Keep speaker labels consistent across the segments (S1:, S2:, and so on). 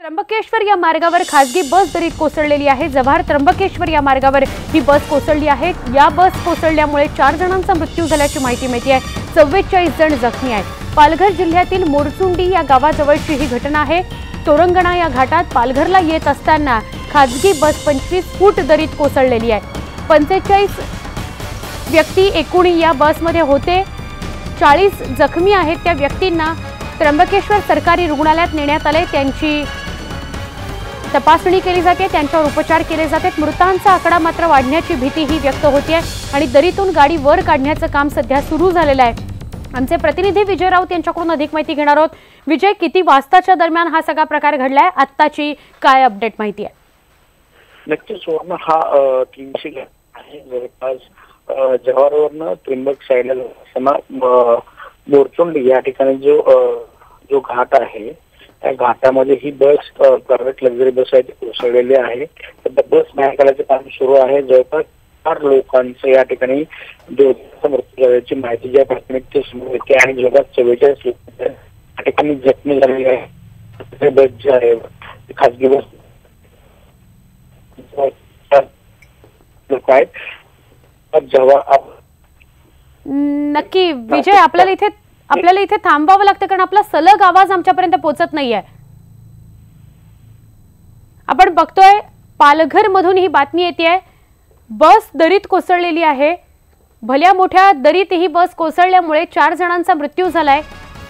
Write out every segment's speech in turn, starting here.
S1: त्र्यंबकेश्वर या मार्गावर खासगी बस दरीत कोसळलेली आहे। जव्हार त्र्यंबकेश्वर या मार्गावर ही बस कोसळली आहे। या बस कोसळल्यामुळे 4 जणांचा मृत्यू झाल्याची माहिती मिळते आहे। 44 जण जखमी आहेत। पालघर जिल्ह्यातील मोरचुंडी या गावाजवळची ही घटना आहे। तोरंगणा या घाटात पालघरला येत असताना खासगी बस 25 फूट दरीत कोसळलेली आहे। 45 व्यक्ती एकूण या बसमध्ये होते। 40 जखमी आहेत। त्या व्यक्तींना त्र्यंबकेश्वर सरकारी रुग्णालयात नेण्यात आले। त्यांची तपासणी केली जाते, त्यांच्यावर उपचार केले जातात। मृतांचा आकडा मात्र वाढण्याची भीती ही व्यक्त होते आणि दरीतून गाडी वर काढण्याचं काम सध्या सुरू झालेलं आहे। आमचे प्रतिनिधी विजय राऊत यांच्याकडून अधिक माहिती घेणार आहोत। विजय, किती वाजताच्या दरम्यान हा सगळा प्रकार घडलाय? आत्ताची काय अपडेट माहिती आहे?
S2: नक्कीच वर्ण हा 300 आहे। जवळपास जव्हारवरनं त्र्यंबक साईडला असताना मोरचुंडी या ठिकाणी जो घाट आहे त्या घाटामध्ये ही बस प्रायव्हेट लक्झरी बस आहे ती कोसळलेली आहे। सध्या बस बाहेर काढण्याचे काम सुरू आहे। जवळपास 4 लोकांचं या ठिकाणी मृत्यू झाल्याची माहिती ज्या प्राथमिकते समोर येते आणि जवळपास 44 लोक या ठिकाणी जखमी झालेले आहे। बस जी आहे खासगी बस लोक आहेत। जेव्हा
S1: नक्की विजय, आपल्याला इथे थांबावं लागतं कारण आपला सलग आवाज आमच्यापर्यंत पोहोचत नाहीये। आपण बघतोय पालघर मधून ही बातमी येते, बस दरीत कोसळलेली आहे। भल्या मोठ्या दरीत ही बस कोसळल्यामुळे 4 जणांचा मृत्यू झालाय।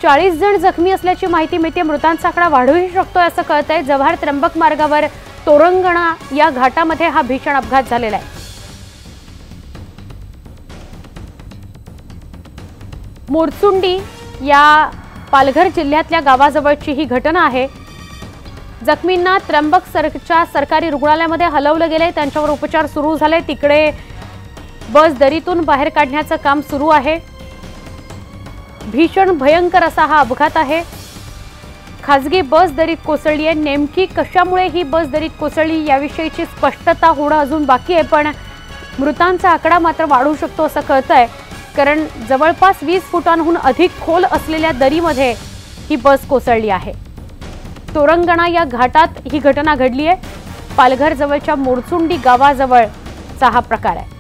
S1: 40 जण जखमी असल्याची माहिती मिळते। मृतांचा आकडा वाढूही शकतोय असं कळतंय। जव्हार त्र्यंबक मार्गावर तोरंगणा या घाटामध्ये हा भीषण अपघात झालेला आहे। मोरचुंडी या पालघर जिल्ह्यातल्या गावाजवळची ही घटना आहे। जखमींना त्र्यंबकच्या सरकारी रुग्णालयामध्ये हलवलं गेले, त्यांच्यावर उपचार सुरू झाले। तिकडे बस दरीतून बाहेर काढण्याचं काम सुरू आहे। भीषण भयंकर असा हा अपघात आहे। खासगी बस दरीत कोसळली आहे। नेमकी कशामुळे ही बस दरीत कोसळली याविषयीची स्पष्टता होणं अजून बाकी आहे, पण मृतांचा आकडा मात्र वाढू शकतो असं कळतंय कारण जवळपास 20 फुटांहून अधिक खोल असलेल्या दरीमध्ये ही बस कोसळली आहे। तोरंगणा या घाटात ही घटना घडली आहे। पालघर जवळच्या मोरचुंडी गावाजवळचा हा प्रकार आहे।